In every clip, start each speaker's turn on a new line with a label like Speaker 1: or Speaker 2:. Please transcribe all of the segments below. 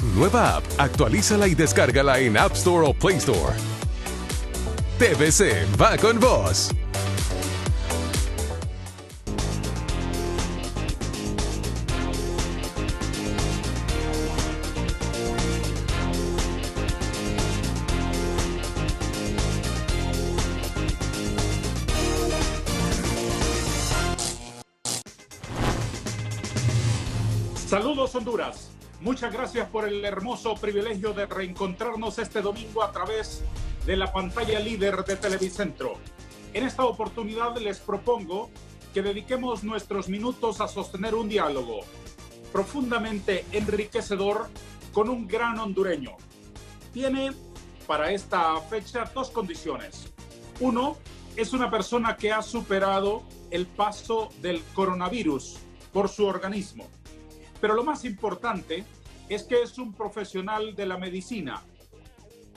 Speaker 1: Nueva app. Actualízala y descárgala en App Store o Play Store. TVC va con vos.
Speaker 2: Saludos Honduras, muchas gracias por el hermoso privilegio de reencontrarnos este domingo a través de la pantalla líder de Televicentro. En esta oportunidad les propongo que dediquemos nuestros minutos a sostener un diálogo profundamente enriquecedor con un gran hondureño. Tiene para esta fecha dos condiciones. Uno, es una persona que ha superado el paso del coronavirus por su organismo. Pero lo más importante es que es un profesional de la medicina,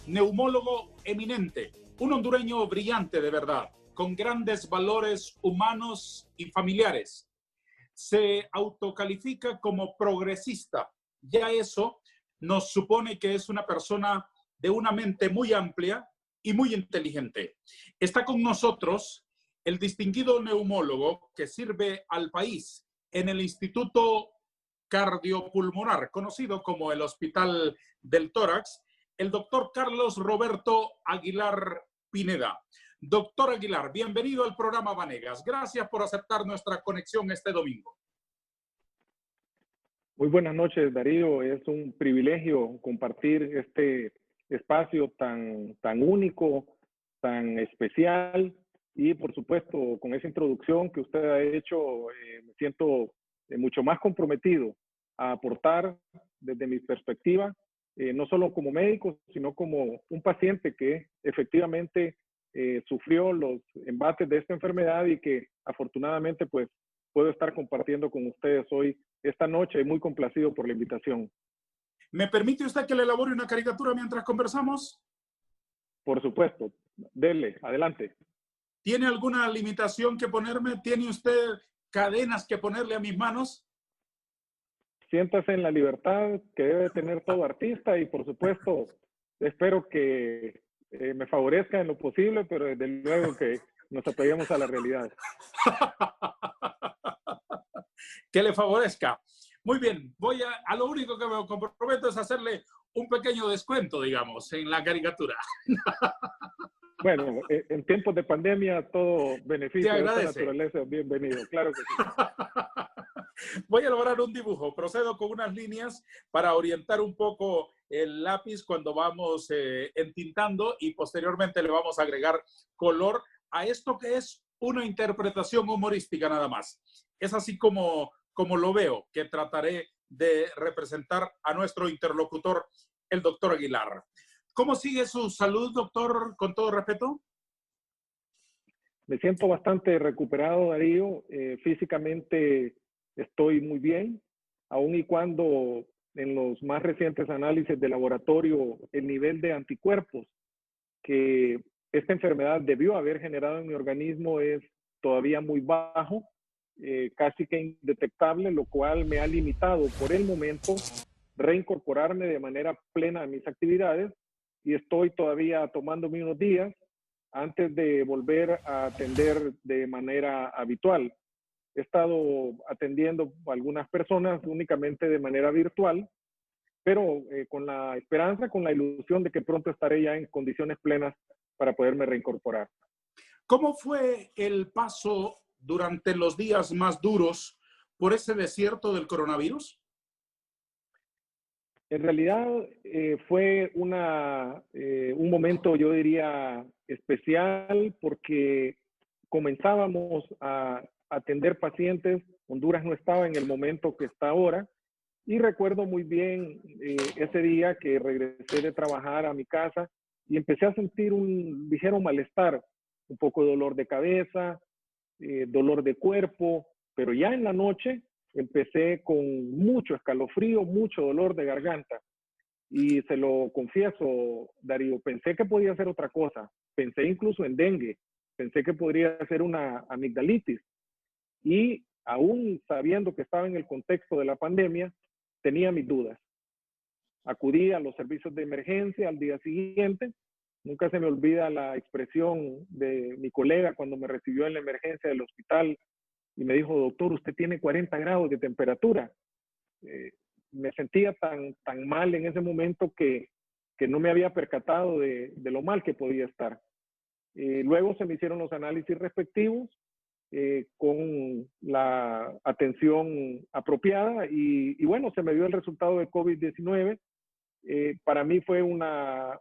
Speaker 2: neumólogo eminente, un hondureño brillante de verdad, con grandes valores humanos y familiares. Se autocalifica como progresista. Ya eso nos supone que es una persona de una mente muy amplia y muy inteligente. Está con nosotros el distinguido neumólogo que sirve al país en el Instituto Cardiopulmonar, conocido como el Hospital del Tórax, el doctor Carlos Roberto Aguilar Pineda. Doctor Aguilar, bienvenido al programa Vanegas. Gracias por aceptar nuestra conexión este domingo.
Speaker 3: Muy buenas noches, Darío. Es un privilegio compartir este espacio tan único, tan especial y, por supuesto, con esa introducción que usted ha hecho, me siento mucho más comprometido a aportar desde mi perspectiva, no solo como médico, sino como un paciente que efectivamente sufrió los embates de esta enfermedad y que afortunadamente pues puedo estar compartiendo con ustedes hoy, esta noche, y muy complacido por la invitación.
Speaker 2: ¿Me permite usted que le elabore una caricatura mientras conversamos?
Speaker 3: Por supuesto, dele, adelante.
Speaker 2: ¿Tiene alguna limitación que ponerme? ¿Tiene usted cadenas que ponerle a mis manos?
Speaker 3: Siéntase en la libertad que debe tener todo artista y, por supuesto, espero que me favorezca en lo posible, pero desde luego que nos apeguemos a la realidad.
Speaker 2: Que le favorezca. Muy bien, voy a lo único que me comprometo es hacerle un pequeño descuento, digamos, en la caricatura.
Speaker 3: Bueno, en tiempos de pandemia, todo beneficio de esta naturaleza es bienvenido, claro que sí.
Speaker 2: Voy a elaborar un dibujo. Procedo con unas líneas para orientar un poco el lápiz cuando vamos entintando y posteriormente le vamos a agregar color a esto que es una interpretación humorística nada más. Es así como lo veo, que trataré de representar a nuestro interlocutor, el doctor Aguilar. ¿Cómo sigue su salud, doctor, con todo respeto?
Speaker 3: Me siento bastante recuperado, Darío. Físicamente estoy muy bien, aun y cuando en los más recientes análisis de laboratorio el nivel de anticuerpos que esta enfermedad debió haber generado en mi organismo es todavía muy bajo, casi que indetectable, lo cual me ha limitado por el momento reincorporarme de manera plena a mis actividades y estoy todavía tomándome unos días antes de volver a atender de manera habitual. He estado atendiendo a algunas personas únicamente de manera virtual, pero con la esperanza, con la ilusión de que pronto estaré ya en condiciones plenas para poderme reincorporar.
Speaker 2: ¿Cómo fue el paso durante los días más duros por ese desierto del coronavirus?
Speaker 3: En realidad fue un momento, yo diría, especial porque comenzábamos a atender pacientes. Honduras no estaba en el momento que está ahora. Y recuerdo muy bien ese día que regresé de trabajar a mi casa y empecé a sentir un ligero malestar, un poco de dolor de cabeza, dolor de cuerpo, pero ya en la noche empecé con mucho escalofrío, mucho dolor de garganta. Y se lo confieso, Darío, pensé que podía ser otra cosa. Pensé incluso en dengue. Pensé que podría ser una amigdalitis. Y aún sabiendo que estaba en el contexto de la pandemia, tenía mis dudas. Acudí a los servicios de emergencia al día siguiente. Nunca se me olvida la expresión de mi colega cuando me recibió en la emergencia del hospital y me dijo, doctor, usted tiene 40 grados de temperatura. Me sentía tan mal en ese momento que no me había percatado de lo mal que podía estar. Luego se me hicieron los análisis respectivos con la atención apropiada y bueno, se me dio el resultado de COVID-19. Para mí fue una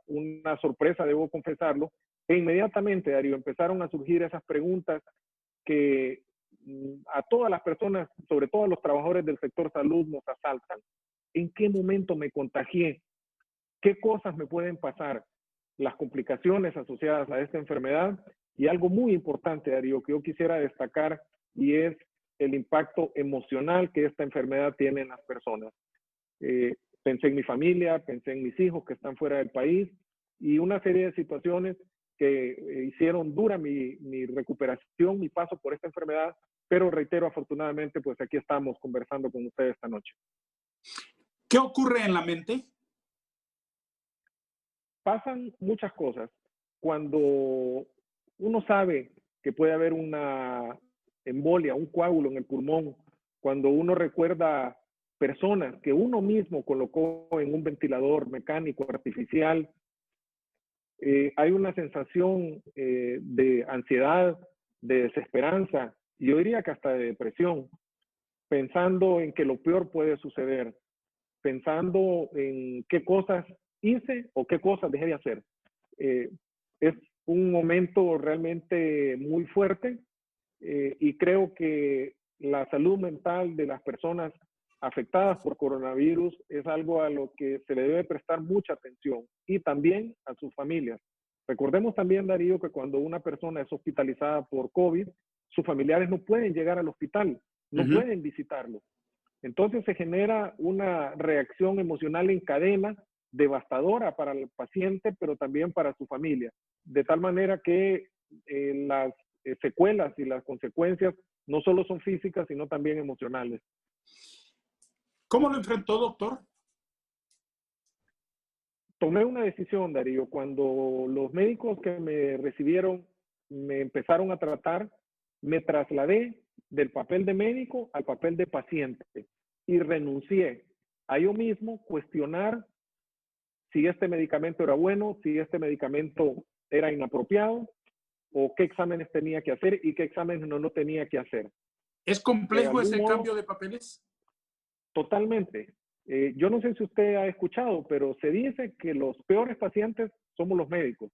Speaker 3: sorpresa, debo confesarlo. E inmediatamente, Darío, empezaron a surgir esas preguntas que a todas las personas, sobre todo a los trabajadores del sector salud, nos asaltan. ¿En qué momento me contagié? ¿Qué cosas me pueden pasar? Las complicaciones asociadas a esta enfermedad y algo muy importante, Darío, que yo quisiera destacar y es el impacto emocional que esta enfermedad tiene en las personas. Pensé en mi familia, pensé en mis hijos que están fuera del país y una serie de situaciones que hicieron dura mi recuperación, mi paso por esta enfermedad, pero reitero, afortunadamente, pues aquí estamos conversando con ustedes esta noche.
Speaker 2: ¿Qué ocurre en la mente?
Speaker 3: Pasan muchas cosas. Cuando uno sabe que puede haber una embolia, un coágulo en el pulmón, cuando uno recuerda personas que uno mismo colocó en un ventilador mecánico artificial, hay una sensación de ansiedad, de desesperanza, y yo diría que hasta de depresión, pensando en que lo peor puede suceder, pensando en qué cosas hice o qué cosas dejé de hacer. Es un momento realmente muy fuerte y creo que la salud mental de las personas afectadas por coronavirus es algo a lo que se le debe prestar mucha atención y también a sus familias. Recordemos también, Darío, que cuando una persona es hospitalizada por COVID, sus familiares no pueden llegar al hospital, no pueden visitarlo. Entonces se genera una reacción emocional en cadena devastadora para el paciente, pero también para su familia. De tal manera que las secuelas y las consecuencias no solo son físicas, sino también emocionales.
Speaker 2: ¿Cómo lo enfrentó, doctor?
Speaker 3: Tomé una decisión, Darío. Cuando los médicos que me recibieron me empezaron a tratar, me trasladé del papel de médico al papel de paciente y renuncié a yo mismo cuestionar si este medicamento era bueno, si este medicamento era inapropiado o qué exámenes tenía que hacer y qué exámenes no tenía que hacer.
Speaker 2: ¿Es complejo ese cambio de papeles?
Speaker 3: Totalmente. Yo no sé si usted ha escuchado, pero se dice que los peores pacientes somos los médicos,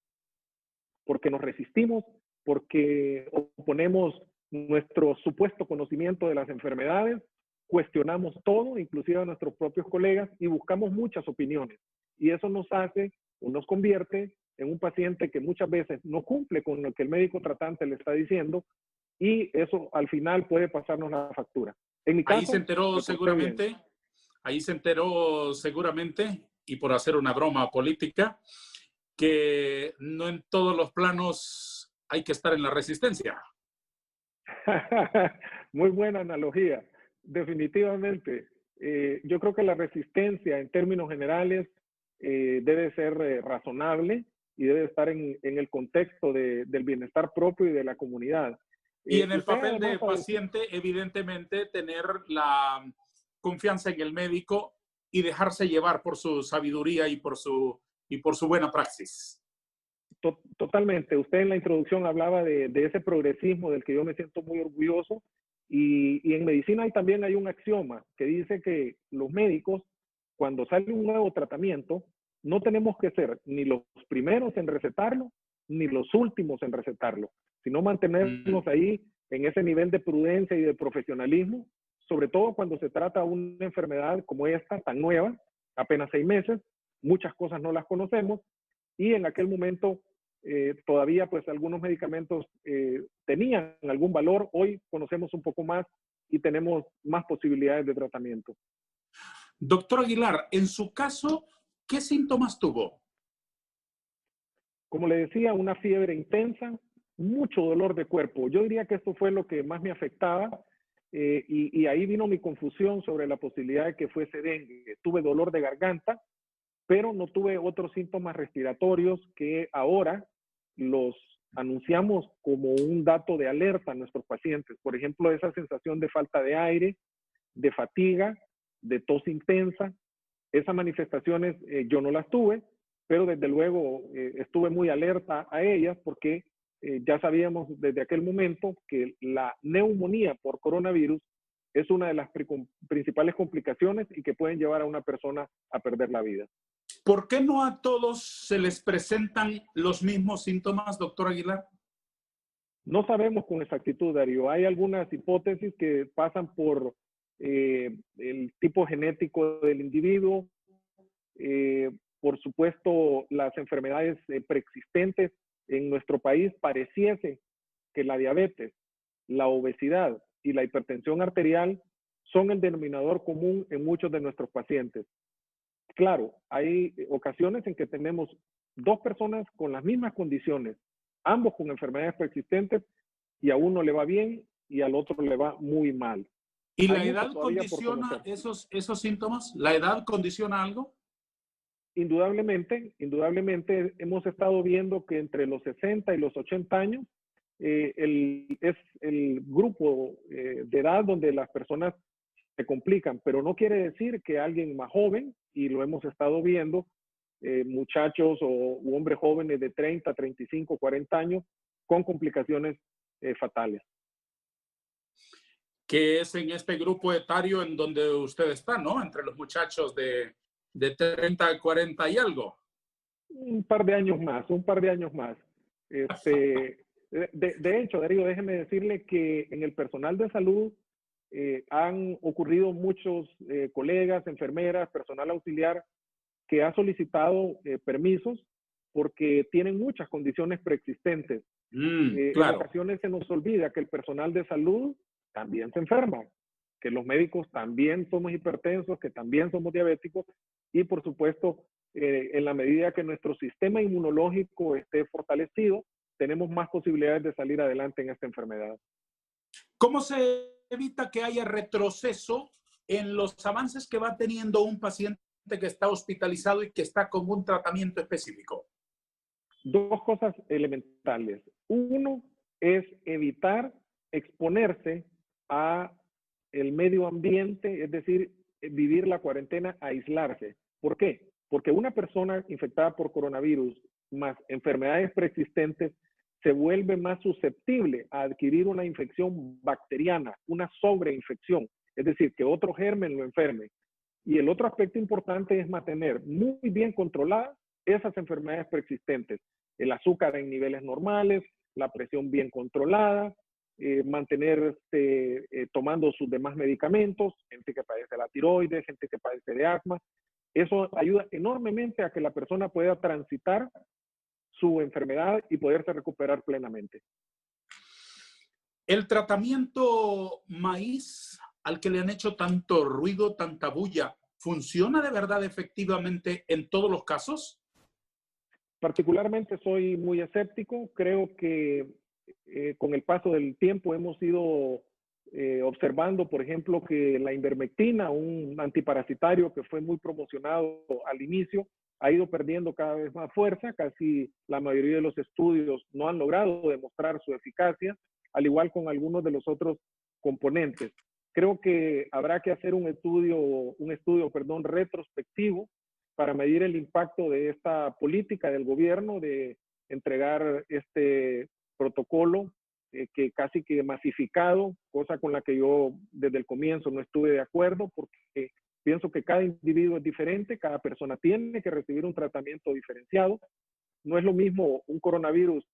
Speaker 3: porque nos resistimos, porque oponemos nuestro supuesto conocimiento de las enfermedades, cuestionamos todo, inclusive a nuestros propios colegas, y buscamos muchas opiniones. Y eso nos hace o nos convierte en un paciente que muchas veces no cumple con lo que el médico tratante le está diciendo, y eso al final puede pasarnos la factura. En mi caso,
Speaker 2: ahí se enteró seguramente, y por hacer una broma política, que no en todos los planos hay que estar en la resistencia.
Speaker 3: Muy buena analogía. Definitivamente. Yo creo que la resistencia en términos generales debe ser razonable y debe estar en el contexto del bienestar propio y de la comunidad.
Speaker 2: Y en el papel de paciente, evidentemente, tener la confianza en el médico y dejarse llevar por su sabiduría y por su buena praxis.
Speaker 3: Totalmente. Usted en la introducción hablaba de ese progresismo del que yo me siento muy orgulloso y en medicina también hay un axioma que dice que los médicos, cuando sale un nuevo tratamiento, no tenemos que ser ni los primeros en recetarlo ni los últimos en recetarlo, sino mantenernos ahí en ese nivel de prudencia y de profesionalismo, sobre todo cuando se trata de una enfermedad como esta, tan nueva, apenas 6 meses, muchas cosas no las conocemos, y en aquel momento todavía pues algunos medicamentos tenían algún valor, hoy conocemos un poco más y tenemos más posibilidades de tratamiento.
Speaker 2: Doctor Aguilar, en su caso, ¿qué síntomas tuvo?
Speaker 3: Como le decía, una fiebre intensa, mucho dolor de cuerpo. Yo diría que esto fue lo que más me afectaba y ahí vino mi confusión sobre la posibilidad de que fuese dengue. Tuve dolor de garganta, pero no tuve otros síntomas respiratorios que ahora los anunciamos como un dato de alerta a nuestros pacientes. Por ejemplo, esa sensación de falta de aire, de fatiga, de tos intensa. Esas manifestaciones yo no las tuve, pero desde luego estuve muy alerta a ellas porque ya sabíamos desde aquel momento que la neumonía por coronavirus es una de las principales complicaciones y que pueden llevar a una persona a perder la vida.
Speaker 2: ¿Por qué no a todos se les presentan los mismos síntomas, doctor Aguilar?
Speaker 3: No sabemos con exactitud, Darío. Hay algunas hipótesis que pasan por el tipo genético del individuo, por supuesto, las enfermedades preexistentes en nuestro país. Pareciese que la diabetes, la obesidad y la hipertensión arterial son el denominador común en muchos de nuestros pacientes. Claro, hay ocasiones en que tenemos dos personas con las mismas condiciones, ambos con enfermedades preexistentes, y a uno le va bien y al otro le va muy mal.
Speaker 2: ¿Y la edad condiciona esos síntomas? ¿La edad condiciona algo?
Speaker 3: Indudablemente hemos estado viendo que entre los 60 y los 80 años es el grupo de edad donde las personas se complican, pero no quiere decir que alguien más joven, y lo hemos estado viendo, muchachos u hombres jóvenes de 30, 35, 40 años con complicaciones fatales.
Speaker 2: Que es en este grupo etario en donde usted está, ¿no? Entre los muchachos de 30 a 40 y algo.
Speaker 3: Un par de años más. De hecho, Darío, déjeme decirle que en el personal de salud han ocurrido muchos colegas, enfermeras, personal auxiliar que ha solicitado permisos porque tienen muchas condiciones preexistentes.
Speaker 2: Claro.
Speaker 3: En ocasiones se nos olvida que el personal de salud también se enferma, que los médicos también somos hipertensos, que también somos diabéticos y por supuesto en la medida que nuestro sistema inmunológico esté fortalecido, tenemos más posibilidades de salir adelante en esta enfermedad.
Speaker 2: ¿Cómo se evita que haya retroceso en los avances que va teniendo un paciente que está hospitalizado y que está con un tratamiento específico?
Speaker 3: Dos cosas elementales. Uno es evitar exponerse a el medio ambiente, es decir, vivir la cuarentena, aislarse. ¿Por qué? Porque una persona infectada por coronavirus más enfermedades preexistentes se vuelve más susceptible a adquirir una infección bacteriana, una sobreinfección, es decir, que otro germen lo enferme. Y el otro aspecto importante es mantener muy bien controladas esas enfermedades preexistentes. El azúcar en niveles normales, la presión bien controlada, mantener tomando sus demás medicamentos, gente que padece la tiroides, gente que padece de asma. Eso ayuda enormemente a que la persona pueda transitar su enfermedad y poderse recuperar plenamente.
Speaker 2: El tratamiento maíz al que le han hecho tanto ruido, tanta bulla, ¿funciona de verdad efectivamente en todos los casos?
Speaker 3: Particularmente soy muy escéptico. Creo que con el paso del tiempo hemos ido observando, por ejemplo, que la ivermectina, un antiparasitario que fue muy promocionado al inicio, ha ido perdiendo cada vez más fuerza. Casi la mayoría de los estudios no han logrado demostrar su eficacia, al igual con algunos de los otros componentes. Creo que habrá que hacer un estudio retrospectivo para medir el impacto de esta política del gobierno de entregar este protocolo que casi que masificado, cosa con la que yo desde el comienzo no estuve de acuerdo, porque pienso que cada individuo es diferente, cada persona tiene que recibir un tratamiento diferenciado. No es lo mismo un coronavirus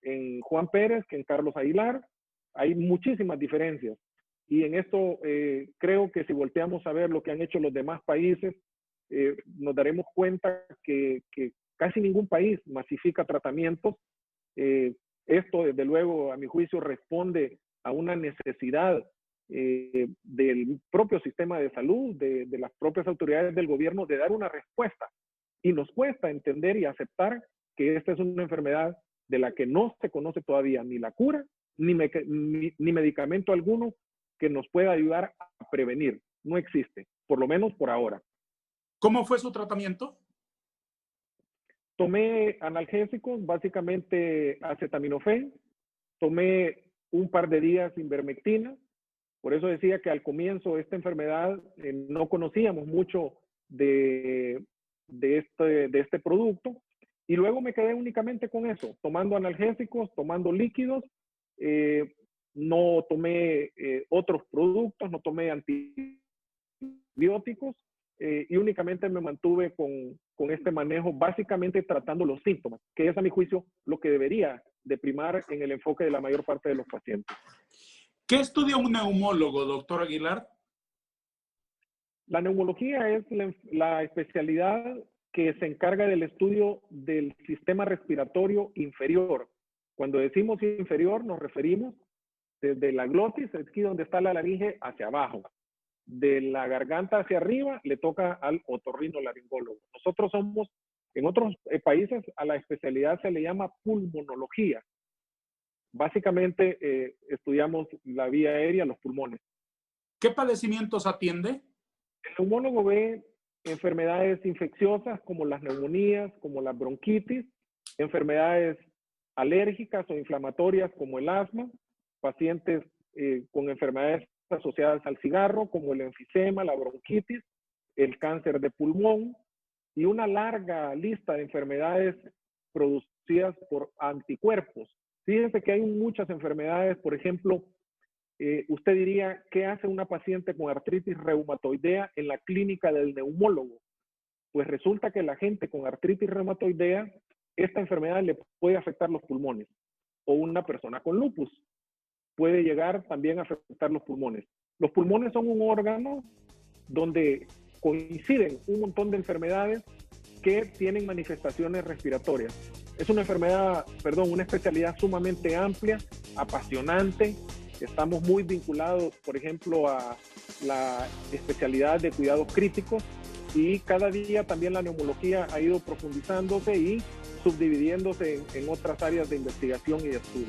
Speaker 3: en Juan Pérez que en Carlos Aguilar. Hay muchísimas diferencias. Y en esto creo que si volteamos a ver lo que han hecho los demás países, nos daremos cuenta que casi ningún país masifica tratamientos. Esto, desde luego, a mi juicio, responde a una necesidad del propio sistema de salud, de las propias autoridades del gobierno, de dar una respuesta. Y nos cuesta entender y aceptar que esta es una enfermedad de la que no se conoce todavía ni la cura, ni medicamento alguno que nos pueda ayudar a prevenir. No existe, por lo menos por ahora.
Speaker 2: ¿Cómo fue su tratamiento?
Speaker 3: Tomé analgésicos, básicamente acetaminofén, tomé un par de días ivermectina. Por eso decía que al comienzo de esta enfermedad no conocíamos mucho de este producto, y luego me quedé únicamente con eso, tomando analgésicos, tomando líquidos. No tomé otros productos, no tomé antibióticos, y únicamente me mantuve con este manejo, básicamente tratando los síntomas, que es a mi juicio lo que debería de primar en el enfoque de la mayor parte de los pacientes.
Speaker 2: ¿Qué estudia un neumólogo, doctor Aguilar?
Speaker 3: La neumología es la especialidad que se encarga del estudio del sistema respiratorio inferior. Cuando decimos inferior, nos referimos desde la glotis, aquí donde está la laringe, hacia abajo. De la garganta hacia arriba, le toca al otorrinolaringólogo. Nosotros somos, en otros países, a la especialidad se le llama pulmonología. Básicamente, estudiamos la vía aérea, los pulmones.
Speaker 2: ¿Qué padecimientos atiende?
Speaker 3: El neumólogo ve enfermedades infecciosas como las neumonías, como la bronquitis, enfermedades alérgicas o inflamatorias como el asma, pacientes con enfermedades asociadas al cigarro como el enfisema, la bronquitis, el cáncer de pulmón y una larga lista de enfermedades producidas por anticuerpos. Fíjense que hay muchas enfermedades, por ejemplo, usted diría, ¿qué hace una paciente con artritis reumatoidea en la clínica del neumólogo? Pues resulta que la gente con artritis reumatoidea, esta enfermedad le puede afectar los pulmones. O una persona con lupus puede llegar también a afectar los pulmones. Los pulmones son un órgano donde coinciden un montón de enfermedades que tienen manifestaciones respiratorias. Es una enfermedad, una especialidad sumamente amplia, apasionante. Estamos muy vinculados, por ejemplo, a la especialidad de cuidados críticos, y cada día también la neumología ha ido profundizándose y subdividiéndose en otras áreas de investigación y de estudio.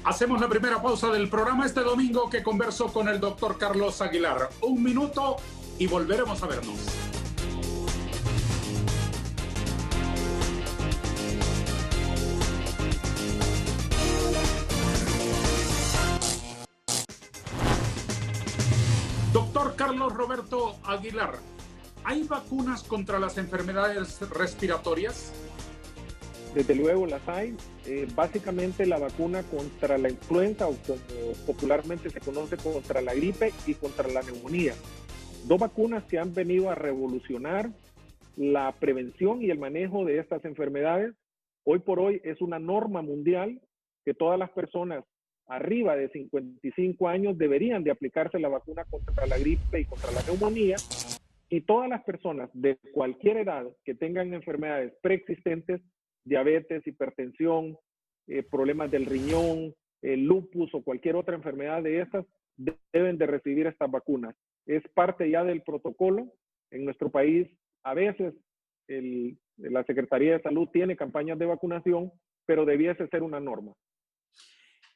Speaker 2: Hacemos la primera pausa del programa este domingo, que conversó con el doctor Carlos Aguilar. 1 minuto y volveremos a vernos. Doctor Carlos Roberto Aguilar, ¿hay vacunas contra las enfermedades respiratorias?
Speaker 3: Desde luego las hay. Básicamente la vacuna contra la influenza, o como popularmente se conoce, contra la gripe y contra la neumonía. 2 vacunas que han venido a revolucionar la prevención y el manejo de estas enfermedades. Hoy por hoy es una norma mundial que todas las personas arriba de 55 años deberían de aplicarse la vacuna contra la gripe y contra la neumonía, y todas las personas de cualquier edad que tengan enfermedades preexistentes, diabetes, hipertensión, problemas del riñón, lupus o cualquier otra enfermedad de estas, deben de recibir estas vacunas. Es parte ya del protocolo. En nuestro país, a veces la Secretaría de Salud tiene campañas de vacunación, pero debiese ser una norma.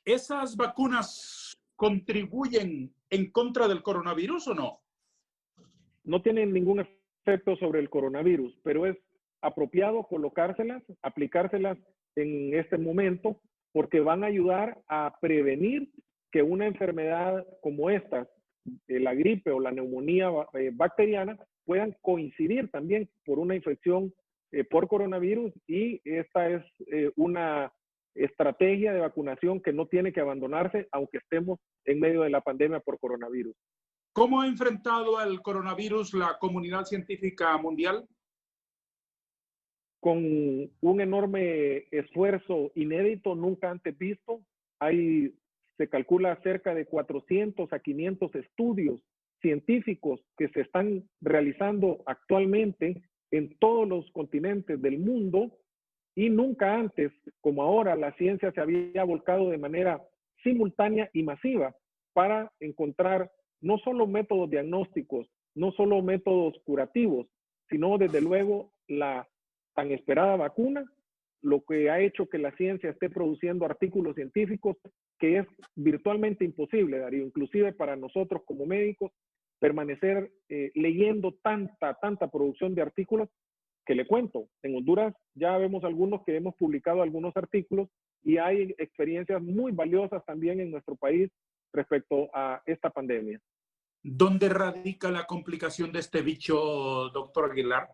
Speaker 2: ¿Esas vacunas contribuyen en contra del coronavirus o no?
Speaker 3: No tienen ningún efecto sobre el coronavirus, pero es apropiado colocárselas, aplicárselas en este momento, porque van a ayudar a prevenir que una enfermedad como esta, la gripe o la neumonía bacteriana, puedan coincidir también por una infección por coronavirus, y esta es una estrategia de vacunación que no tiene que abandonarse aunque estemos en medio de la pandemia por coronavirus.
Speaker 2: ¿Cómo ha enfrentado al coronavirus la comunidad científica mundial?
Speaker 3: Con un enorme esfuerzo inédito, nunca antes visto. Se calcula cerca de 400 a 500 estudios científicos que se están realizando actualmente en todos los continentes del mundo, y nunca antes, como ahora, la ciencia se había volcado de manera simultánea y masiva para encontrar no solo métodos diagnósticos, no solo métodos curativos, sino desde luego la tan esperada vacuna, lo que ha hecho que la ciencia esté produciendo artículos científicos que es virtualmente imposible, Darío, inclusive para nosotros como médicos, permanecer leyendo tanta producción de artículos, que le cuento, en Honduras ya vemos algunos que hemos publicado algunos artículos y hay experiencias muy valiosas también en nuestro país respecto a esta pandemia.
Speaker 2: ¿Dónde radica la complicación de este bicho, doctor Aguilar?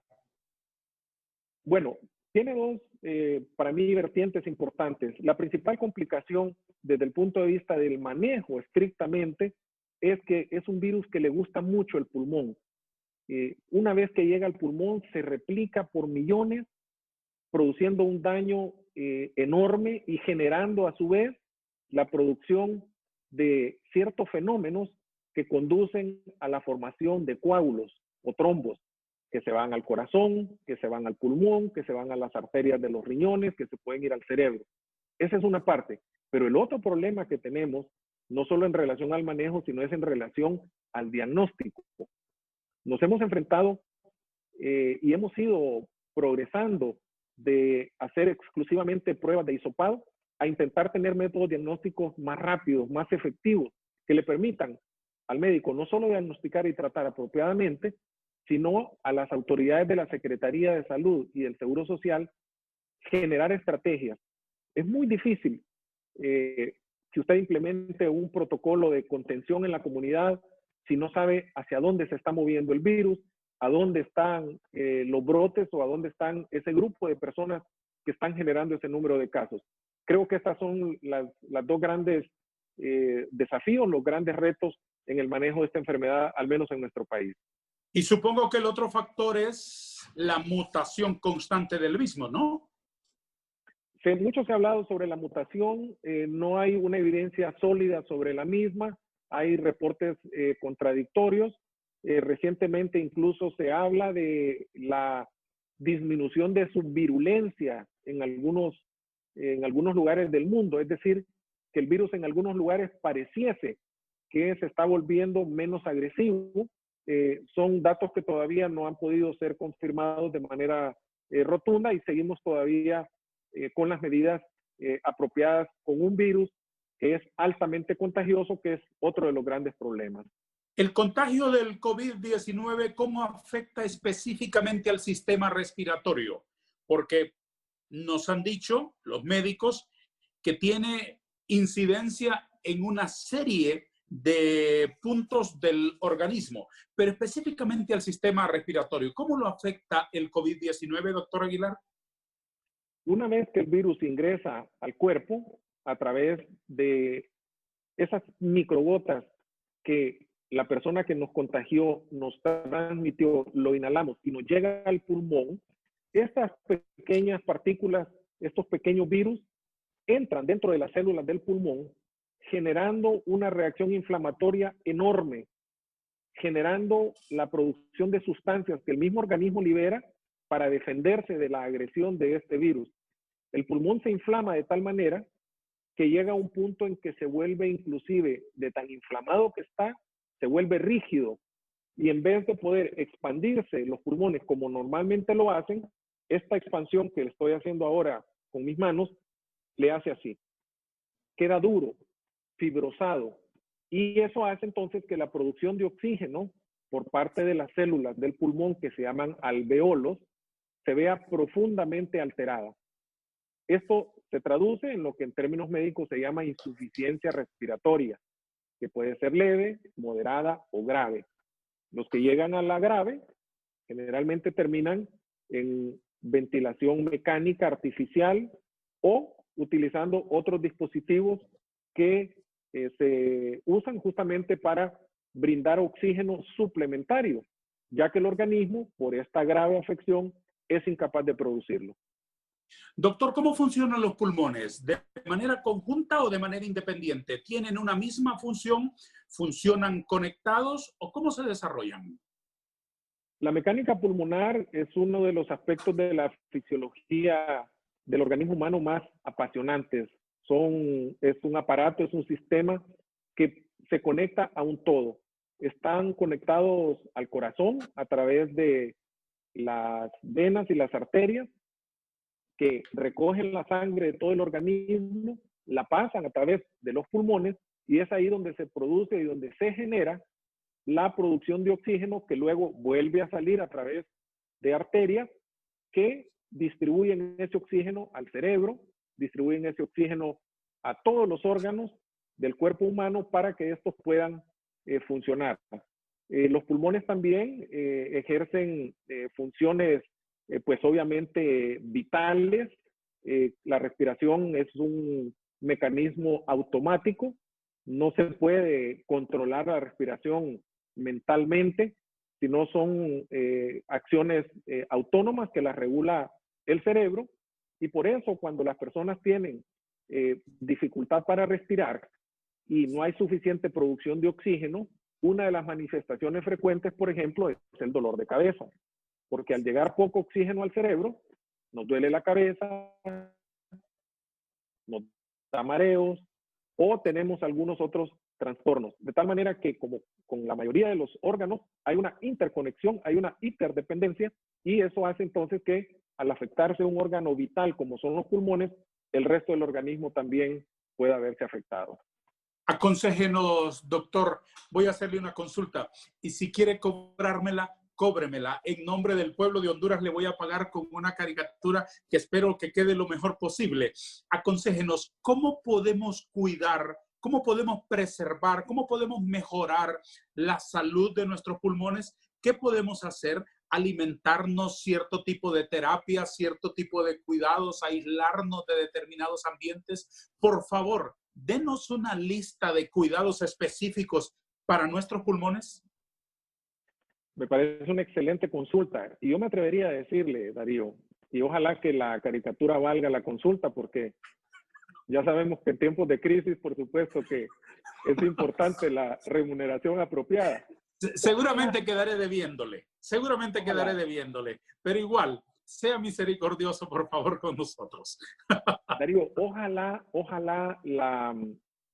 Speaker 3: Bueno, tiene dos, para mí, vertientes importantes. La principal complicación desde el punto de vista del manejo estrictamente es que es un virus que le gusta mucho el pulmón. Una vez que llega al pulmón, se replica por millones, produciendo un daño enorme y generando a su vez la producción de ciertos fenómenos que conducen a la formación de coágulos o trombos que se van al corazón, que se van al pulmón, que se van a las arterias de los riñones, que se pueden ir al cerebro. Esa es una parte. Pero el otro problema que tenemos, no solo en relación al manejo, sino es en relación al diagnóstico. Nos hemos enfrentado y hemos ido progresando de hacer exclusivamente pruebas de hisopado a intentar tener métodos diagnósticos más rápidos, más efectivos, que le permitan al médico no solo diagnosticar y tratar apropiadamente, sino a las autoridades de la Secretaría de Salud y del Seguro Social generar estrategias. Es muy difícil que usted implemente un protocolo de contención en la comunidad si no sabe hacia dónde se está moviendo el virus, a dónde están los brotes o a dónde están ese grupo de personas que están generando ese número de casos. Creo que estas son las dos grandes desafíos, los grandes retos en el manejo de esta enfermedad, al menos en nuestro país.
Speaker 2: Y supongo que el otro factor es la mutación constante del mismo, ¿no?
Speaker 3: Mucho se ha hablado sobre la mutación, no hay una evidencia sólida sobre la misma, hay reportes contradictorios. Recientemente incluso se habla de la disminución de su virulencia en algunos lugares del mundo, es decir, que el virus en algunos lugares pareciese que se está volviendo menos agresivo. Son datos que todavía no han podido ser confirmados de manera rotunda y seguimos todavía con las medidas apropiadas con un virus que es altamente contagioso, que es otro de los grandes problemas.
Speaker 2: El contagio del COVID-19, ¿cómo afecta específicamente al sistema respiratorio? Porque nos han dicho los médicos que tiene incidencia en una serie de puntos del organismo, pero específicamente al sistema respiratorio. ¿Cómo lo afecta el COVID-19, doctor Aguilar?
Speaker 3: Una vez que el virus ingresa al cuerpo a través de esas microgotas que la persona que nos contagió nos transmitió, lo inhalamos y nos llega al pulmón, estas pequeñas partículas, estos pequeños virus, entran dentro de las células del pulmón, generando una reacción inflamatoria enorme, generando la producción de sustancias que el mismo organismo libera para defenderse de la agresión de este virus. El pulmón se inflama de tal manera que llega a un punto en que se vuelve inclusive de tan inflamado que está, se vuelve rígido y en vez de poder expandirse los pulmones como normalmente lo hacen, esta expansión que estoy haciendo ahora con mis manos le hace así. Queda duro, fibrosado y eso hace entonces que la producción de oxígeno por parte de las células del pulmón que se llaman alveolos se vea profundamente alterada. Esto se traduce en lo que en términos médicos se llama insuficiencia respiratoria, que puede ser leve, moderada o grave. Los que llegan a la grave generalmente terminan en ventilación mecánica artificial o utilizando otros dispositivos que se usan justamente para brindar oxígeno suplementario, ya que el organismo, por esta grave afección, es incapaz de producirlo.
Speaker 2: Doctor, ¿cómo funcionan los pulmones? ¿De manera conjunta o de manera independiente? ¿Tienen una misma función? ¿Funcionan conectados o cómo se desarrollan?
Speaker 3: La mecánica pulmonar es uno de los aspectos de la fisiología del organismo humano más apasionantes. Es un aparato, es un sistema que se conecta a un todo. Están conectados al corazón a través de las venas y las arterias que recogen la sangre de todo el organismo, la pasan a través de los pulmones y es ahí donde se produce y donde se genera la producción de oxígeno que luego vuelve a salir a través de arterias que distribuyen ese oxígeno al cerebro, distribuyen ese oxígeno a todos los órganos del cuerpo humano para que estos puedan funcionar. Los pulmones también ejercen funciones, pues obviamente vitales. La respiración es un mecanismo automático. No se puede controlar la respiración mentalmente, sino son acciones autónomas que las regula el cerebro. Y por eso cuando las personas tienen dificultad para respirar y no hay suficiente producción de oxígeno, una de las manifestaciones frecuentes, por ejemplo, es el dolor de cabeza, porque al llegar poco oxígeno al cerebro, nos duele la cabeza, nos da mareos o tenemos algunos otros trastornos. De tal manera que como con la mayoría de los órganos hay una interconexión, hay una interdependencia y eso hace entonces que al afectarse un órgano vital como son los pulmones, el resto del organismo también pueda verse afectado.
Speaker 2: Aconséjenos, doctor, voy a hacerle una consulta y si quiere cobrármela, cóbremela. En nombre del pueblo de Honduras le voy a pagar con una caricatura que espero que quede lo mejor posible. Aconséjenos, ¿cómo podemos cuidar, cómo podemos preservar, cómo podemos mejorar la salud de nuestros pulmones? ¿Qué podemos hacer? Alimentarnos, cierto tipo de terapia, cierto tipo de cuidados, aislarnos de determinados ambientes. Por favor, denos una lista de cuidados específicos para nuestros pulmones.
Speaker 3: Me parece una excelente consulta y yo me atrevería a decirle, Darío, y ojalá que la caricatura valga la consulta, porque ya sabemos que en tiempos de crisis, por supuesto que es importante la remuneración apropiada.
Speaker 2: Seguramente quedaré debiéndole, pero igual, sea misericordioso, por favor, con nosotros.
Speaker 3: Darío, ojalá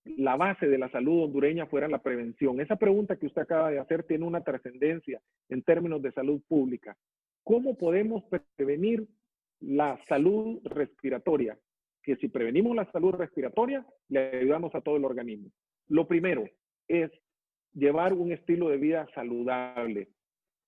Speaker 3: la base de la salud hondureña fuera la prevención. Esa pregunta que usted acaba de hacer tiene una trascendencia en términos de salud pública. ¿Cómo podemos prevenir la salud respiratoria? Que si prevenimos la salud respiratoria, le ayudamos a todo el organismo. Lo primero es llevar un estilo de vida saludable.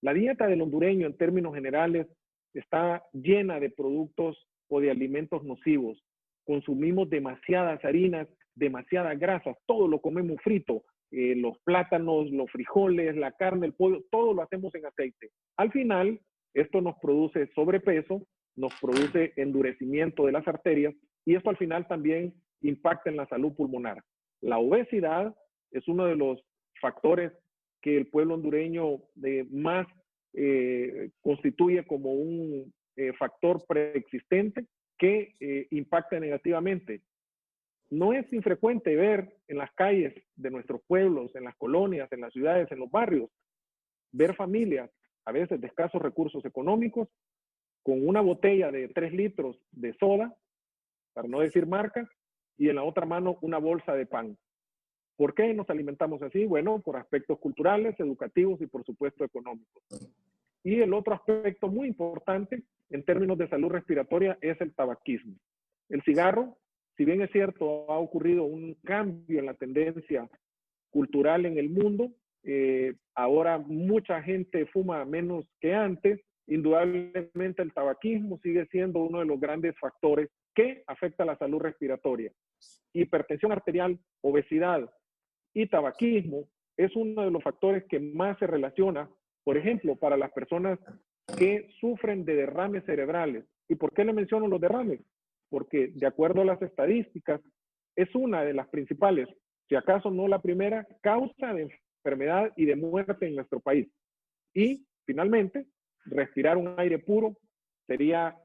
Speaker 3: La dieta del hondureño en términos generales está llena de productos o de alimentos nocivos. Consumimos demasiadas harinas, demasiadas grasas, todo lo comemos frito, los plátanos, los frijoles, la carne, el pollo, todo lo hacemos en aceite. Al final, esto nos produce sobrepeso, nos produce endurecimiento de las arterias y esto al final también impacta en la salud pulmonar. La obesidad es uno de los factores que el pueblo hondureño más constituye como un factor preexistente que impacta negativamente. No es infrecuente ver en las calles de nuestros pueblos, en las colonias, en las ciudades, en los barrios, ver familias, a veces de escasos recursos económicos, con una botella de 3 litros de soda, para no decir marca, y en la otra mano una bolsa de pan. ¿Por qué nos alimentamos así? Bueno, por aspectos culturales, educativos y por supuesto económicos. Y el otro aspecto muy importante en términos de salud respiratoria es el tabaquismo. El cigarro, si bien es cierto, ha ocurrido un cambio en la tendencia cultural en el mundo, ahora mucha gente fuma menos que antes, indudablemente el tabaquismo sigue siendo uno de los grandes factores que afecta la salud respiratoria. Hipertensión arterial, obesidad y tabaquismo es uno de los factores que más se relaciona, por ejemplo, para las personas que sufren de derrames cerebrales. ¿Y por qué le menciono los derrames? Porque de acuerdo a las estadísticas, es una de las principales, si acaso no la primera, causa de enfermedad y de muerte en nuestro país. Y finalmente, respirar un aire puro sería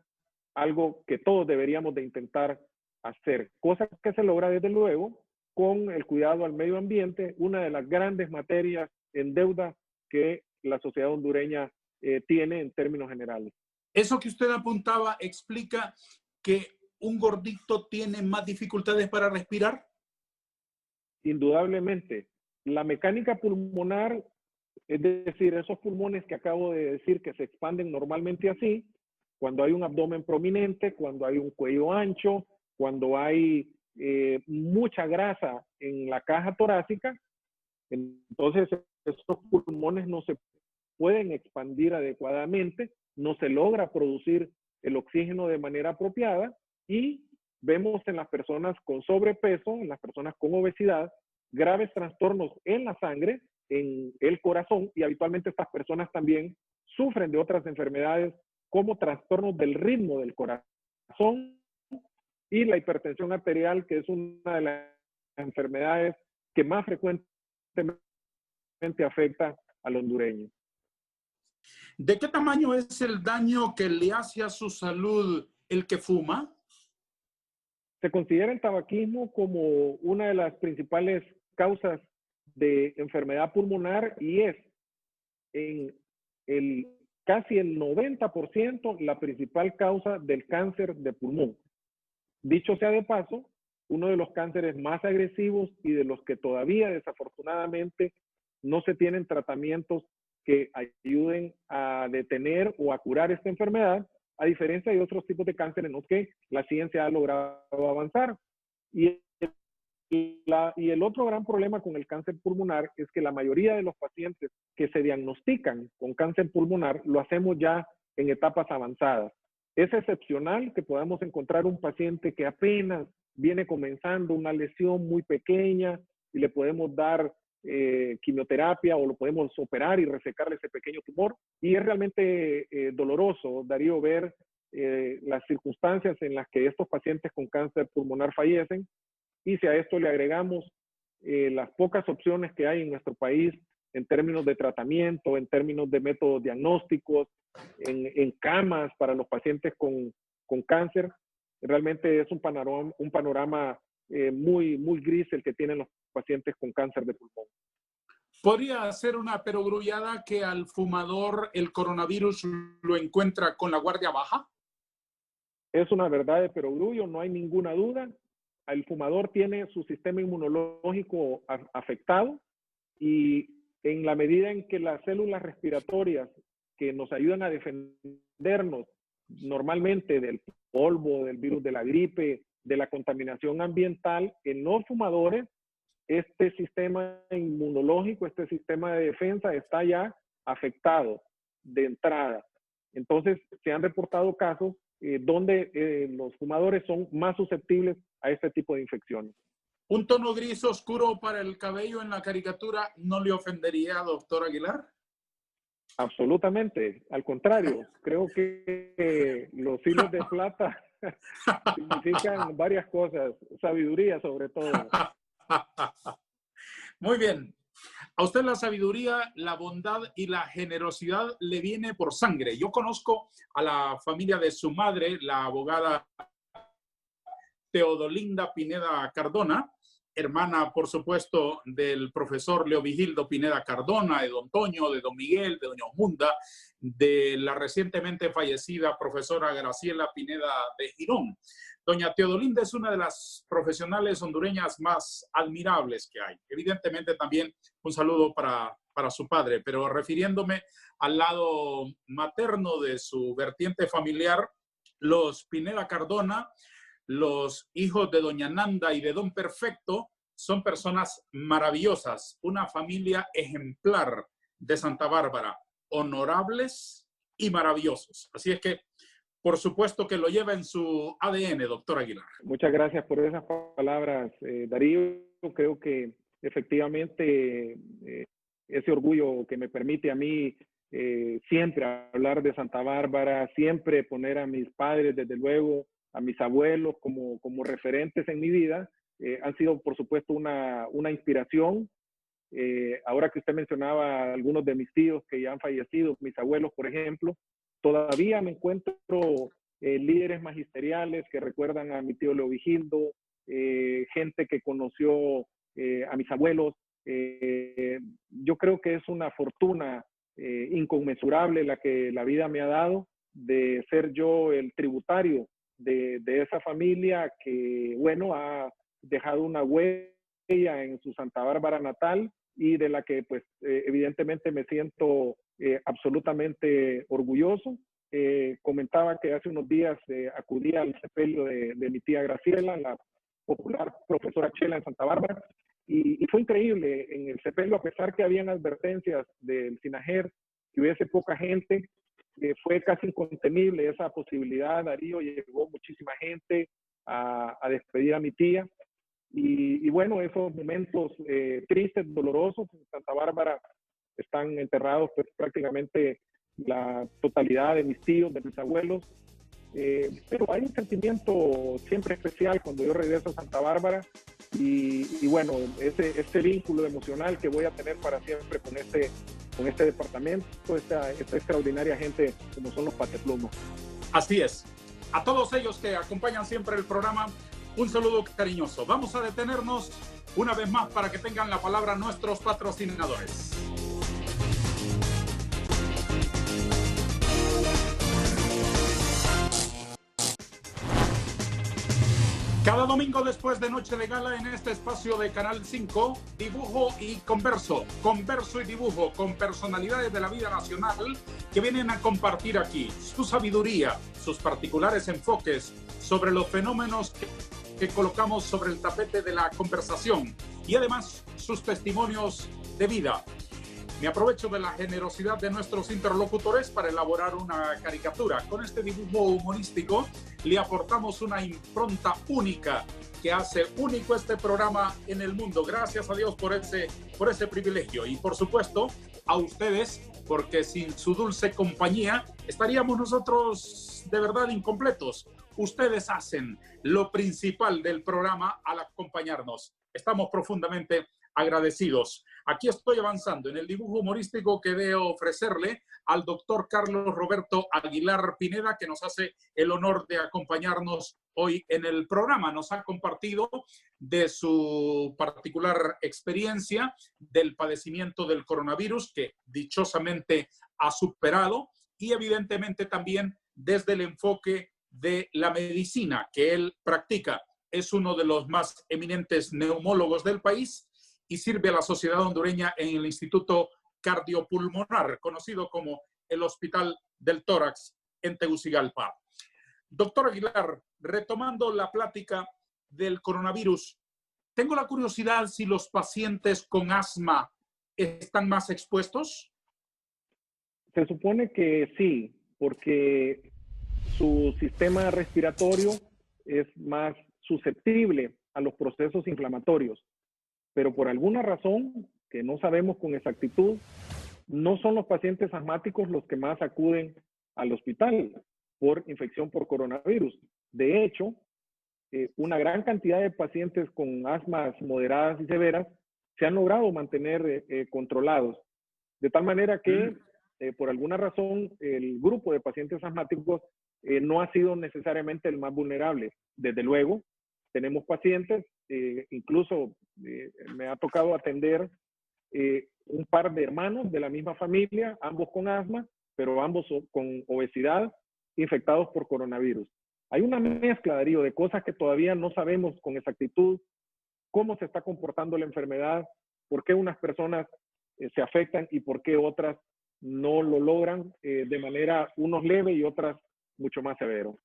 Speaker 3: algo que todos deberíamos de intentar hacer, cosa que se logra desde luego con el cuidado al medio ambiente, una de las grandes materias en deuda que la sociedad hondureña tiene en términos generales.
Speaker 2: Eso que usted apuntaba explica que un gordito tiene más dificultades para respirar.
Speaker 3: Indudablemente, la mecánica pulmonar, es decir, esos pulmones que acabo de decir que se expanden normalmente así, cuando hay un abdomen prominente, cuando hay un cuello ancho, cuando hay mucha grasa en la caja torácica, entonces esos pulmones no se pueden expandir adecuadamente, no se logra producir el oxígeno de manera apropiada y vemos en las personas con sobrepeso, en las personas con obesidad, graves trastornos en la sangre, en el corazón, y habitualmente estas personas también sufren de otras enfermedades como trastornos del ritmo del corazón y la hipertensión arterial, que es una de las enfermedades que más frecuentemente afecta al hondureño.
Speaker 2: ¿De qué tamaño es el daño que le hace a su salud el que fuma?
Speaker 3: Se considera el tabaquismo como una de las principales causas de enfermedad pulmonar y es en casi el 90% la principal causa del cáncer de pulmón. Dicho sea de paso, uno de los cánceres más agresivos y de los que todavía desafortunadamente no se tienen tratamientos que ayuden a detener o a curar esta enfermedad, a diferencia de otros tipos de cáncer en los que la ciencia ha logrado avanzar. Y el otro gran problema con el cáncer pulmonar es que la mayoría de los pacientes que se diagnostican con cáncer pulmonar lo hacemos ya en etapas avanzadas. Es excepcional que podamos encontrar un paciente que apenas viene comenzando una lesión muy pequeña y le podemos dar quimioterapia o lo podemos operar y resecarle ese pequeño tumor. Y es realmente doloroso, Darío, ver las circunstancias en las que estos pacientes con cáncer pulmonar fallecen. Y si a esto le agregamos las pocas opciones que hay en nuestro país en términos de tratamiento, en términos de métodos diagnósticos, en camas para los pacientes con cáncer, realmente es un panorama muy, muy gris el que tienen los pacientes con cáncer de pulmón.
Speaker 2: ¿Podría ser una perogrullada que al fumador el coronavirus lo encuentra con la guardia baja?
Speaker 3: Es una verdad de perogrullo, no hay ninguna duda. El fumador tiene su sistema inmunológico afectado y en la medida en que las células respiratorias que nos ayudan a defendernos normalmente del polvo, del virus de la gripe, de la contaminación ambiental, en los fumadores, este sistema inmunológico, este sistema de defensa está ya afectado de entrada. Entonces, se han reportado casos donde los fumadores son más susceptibles a este tipo de infecciones.
Speaker 2: ¿Un tono gris oscuro para el cabello en la caricatura no le ofendería, doctor Aguilar?
Speaker 3: Absolutamente, al contrario, creo que los hilos de plata significan varias cosas, sabiduría sobre todo.
Speaker 2: Muy bien. A usted la sabiduría, la bondad y la generosidad le viene por sangre. Yo conozco a la familia de su madre, la abogada Teodolinda Pineda Cardona, hermana, por supuesto, del profesor Leovigildo Pineda Cardona, de don Toño, de don Miguel, de doña Osmunda, de la recientemente fallecida profesora Graciela Pineda de Girón. Doña Teodolinda es una de las profesionales hondureñas más admirables que hay. Evidentemente también un saludo para su padre, pero refiriéndome al lado materno de su vertiente familiar, los Pineda Cardona, los hijos de doña Nanda y de don Perfecto, son personas maravillosas, una familia ejemplar de Santa Bárbara, honorables y maravillosos. Así es que, por supuesto que lo lleva en su ADN, doctor Aguilar.
Speaker 3: Muchas gracias por esas palabras, Darío. Creo que efectivamente ese orgullo que me permite a mí siempre hablar de Santa Bárbara, siempre poner a mis padres, desde luego, a mis abuelos como referentes en mi vida, han sido, por supuesto, una inspiración. Ahora que usted mencionaba a algunos de mis tíos que ya han fallecido, mis abuelos, por ejemplo, todavía me encuentro líderes magisteriales que recuerdan a mi tío Leovigildo, gente que conoció a mis abuelos. Yo creo que es una fortuna inconmensurable la que la vida me ha dado de ser yo el tributario de esa familia que, bueno, ha dejado una huella en su Santa Bárbara natal y de la que, pues, evidentemente me siento absolutamente orgulloso. Comentaba que hace unos días acudí al sepelio de mi tía Graciela, la popular profesora Chela en Santa Bárbara, y fue increíble en el sepelio, a pesar que habían advertencias del SINAGER, que hubiese poca gente, fue casi incontenible esa posibilidad, Darío. Llegó muchísima gente a despedir a mi tía. Y bueno, esos momentos tristes, dolorosos, en Santa Bárbara están enterrados pues, prácticamente la totalidad de mis tíos, de mis abuelos. Pero hay un sentimiento siempre especial cuando yo regreso a Santa Bárbara y bueno, ese vínculo emocional que voy a tener para siempre con este departamento, esta extraordinaria gente como son los Pateplumos.
Speaker 2: Así es. A todos ellos que acompañan siempre el programa, un saludo cariñoso. Vamos a detenernos una vez más para que tengan la palabra nuestros patrocinadores. Cada domingo después de Noche de Gala en este espacio de Canal 5, Dibujo y Converso. Converso y dibujo con personalidades de la vida nacional que vienen a compartir aquí su sabiduría, sus particulares enfoques sobre los fenómenos que colocamos sobre el tapete de la conversación y además sus testimonios de vida. Me aprovecho de la generosidad de nuestros interlocutores para elaborar una caricatura. Con este dibujo humorístico le aportamos una impronta única que hace único este programa en el mundo. Gracias a Dios por ese privilegio. Y por supuesto a ustedes, porque sin su dulce compañía estaríamos nosotros de verdad incompletos. Ustedes hacen lo principal del programa al acompañarnos. Estamos profundamente agradecidos. Aquí estoy avanzando en el dibujo humorístico que debo ofrecerle al doctor Carlos Roberto Aguilar Pineda, que nos hace el honor de acompañarnos hoy en el programa. Nos ha compartido de su particular experiencia del padecimiento del coronavirus, que dichosamente ha superado, y evidentemente también desde el enfoque de la medicina que él practica. Es uno de los más eminentes neumólogos del país y sirve a la sociedad hondureña en el Instituto Cardiopulmonar, conocido como el Hospital del Tórax en Tegucigalpa. Doctor Aguilar, retomando la plática del coronavirus, tengo la curiosidad si los pacientes con asma están más expuestos.
Speaker 3: Se supone que sí, porque su sistema respiratorio es más susceptible a los procesos inflamatorios. Pero por alguna razón que no sabemos con exactitud, no son los pacientes asmáticos los que más acuden al hospital por infección por coronavirus. De hecho, una gran cantidad de pacientes con asmas moderadas y severas se han logrado mantener controlados. De tal manera que, por alguna razón, el grupo de pacientes asmáticos no ha sido necesariamente el más vulnerable. Desde luego, tenemos pacientes, incluso me ha tocado atender un par de hermanos de la misma familia, ambos con asma, pero ambos con obesidad, infectados por coronavirus. Hay una mezcla, Darío, de cosas que todavía no sabemos con exactitud, cómo se está comportando la enfermedad, por qué unas personas se afectan y por qué otras no lo logran de manera unos leve y otras mucho más severo.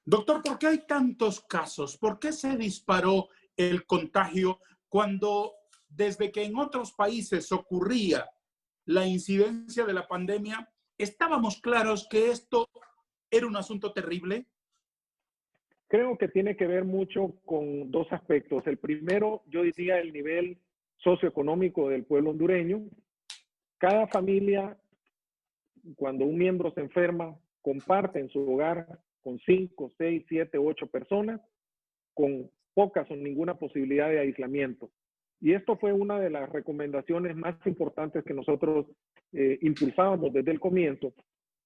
Speaker 2: Doctor, ¿por qué hay tantos casos? ¿Por qué se disparó el contagio cuando desde que en otros países ocurría la incidencia de la pandemia, estábamos claros que esto era un asunto terrible?
Speaker 3: Creo que tiene que ver mucho con dos aspectos. El primero, yo diría, el nivel socioeconómico del pueblo hondureño. Cada familia, cuando un miembro se enferma, comparte en su hogar con 5, 6, 7, 8 personas, con pocas o ninguna posibilidad de aislamiento. Y esto fue una de las recomendaciones más importantes que nosotros impulsábamos desde el comienzo,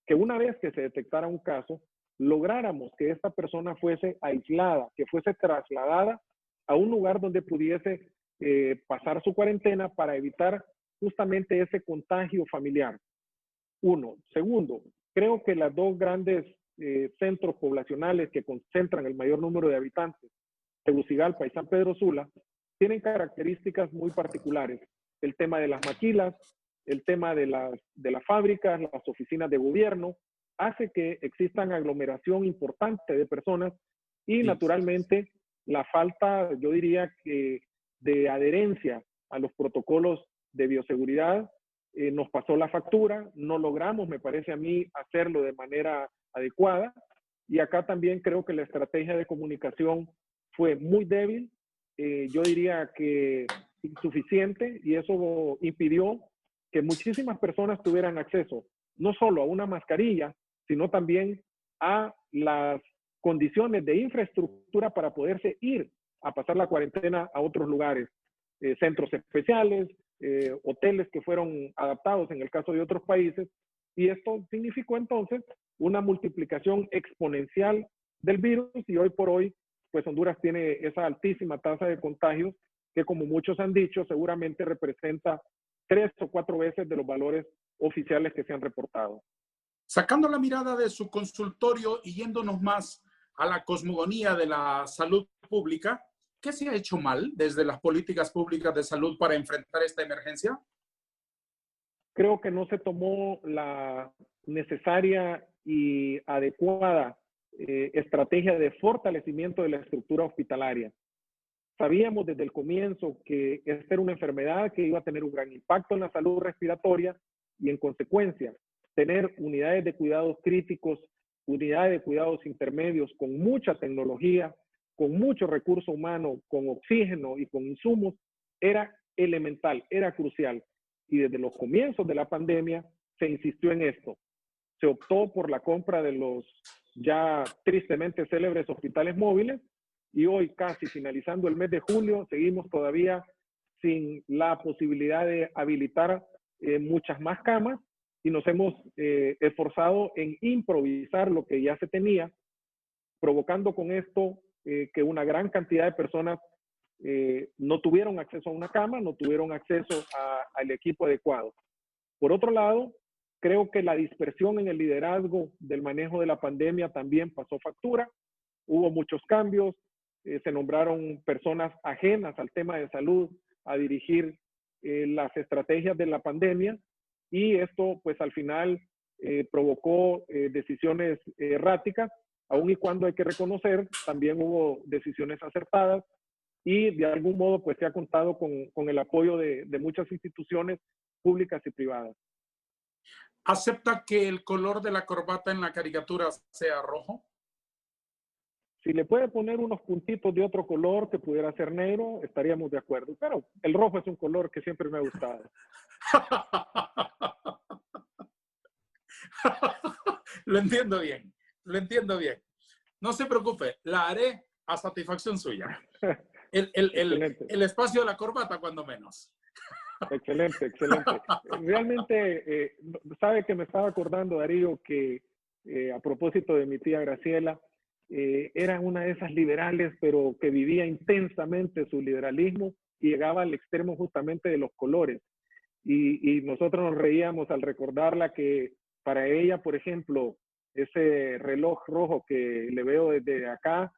Speaker 3: que una vez que se detectara un caso, lográramos que esta persona fuese aislada, que fuese trasladada a un lugar donde pudiese pasar su cuarentena para evitar justamente ese contagio familiar. Uno. Segundo, creo que las dos grandes centros poblacionales que concentran el mayor número de habitantes, Tegucigalpa y San Pedro Sula, tienen características muy particulares. El tema de las maquilas, el tema de las fábricas, las oficinas de gobierno, hace que existan aglomeración importante de personas y naturalmente la falta, yo diría que de adherencia a los protocolos de bioseguridad nos pasó la factura, no logramos, me parece a mí, hacerlo de manera adecuada. Y acá también creo que la estrategia de comunicación fue muy débil, yo diría que insuficiente, y eso impidió que muchísimas personas tuvieran acceso no solo a una mascarilla, sino también a las condiciones de infraestructura para poderse ir a pasar la cuarentena a otros lugares, centros especiales, hoteles que fueron adaptados en el caso de otros países, y esto significó entonces una multiplicación exponencial del virus, y hoy por hoy, pues Honduras tiene esa altísima tasa de contagios que, como muchos han dicho, seguramente representa 3 o 4 veces de los valores oficiales que se han reportado.
Speaker 2: Sacando la mirada de su consultorio y yéndonos más a la cosmogonía de la salud pública, ¿qué se ha hecho mal desde las políticas públicas de salud para enfrentar esta emergencia?
Speaker 3: Creo que no se tomó la necesaria y adecuada estrategia de fortalecimiento de la estructura hospitalaria. Sabíamos desde el comienzo que esta era una enfermedad que iba a tener un gran impacto en la salud respiratoria y, en consecuencia, tener unidades de cuidados críticos, unidades de cuidados intermedios con mucha tecnología, con mucho recurso humano, con oxígeno y con insumos, era elemental, era crucial. Y desde los comienzos de la pandemia se insistió en esto. Se optó por la compra de los ya tristemente célebres hospitales móviles, y hoy, casi finalizando el mes de julio, seguimos todavía sin la posibilidad de habilitar muchas más camas, y nos hemos esforzado en improvisar lo que ya se tenía, provocando con esto que una gran cantidad de personas no tuvieron acceso a una cama, no tuvieron acceso al equipo adecuado. Por otro lado, creo que la dispersión en el liderazgo del manejo de la pandemia también pasó factura. Hubo muchos cambios, se nombraron personas ajenas al tema de salud a dirigir las estrategias de la pandemia, y esto pues al final provocó decisiones erráticas, aun y cuando hay que reconocer, también hubo decisiones acertadas, y de algún modo pues se ha contado con el apoyo de muchas instituciones públicas y privadas.
Speaker 2: ¿Acepta que el color de la corbata en la caricatura sea rojo?
Speaker 3: Si le puede poner unos puntitos de otro color que pudiera ser negro, estaríamos de acuerdo. Pero el rojo es un color que siempre me ha gustado.
Speaker 2: Lo entiendo bien, lo entiendo bien. No se preocupe, la haré a satisfacción suya. El espacio de la corbata, cuando menos.
Speaker 3: Excelente, excelente. Realmente, sabe que me estaba acordando, Darío, que a propósito de mi tía Graciela, era una de esas liberales, pero que vivía intensamente su liberalismo y llegaba al extremo justamente de los colores. Y nosotros nos reíamos al recordarla que para ella, por ejemplo, ese reloj rojo que le veo desde acá,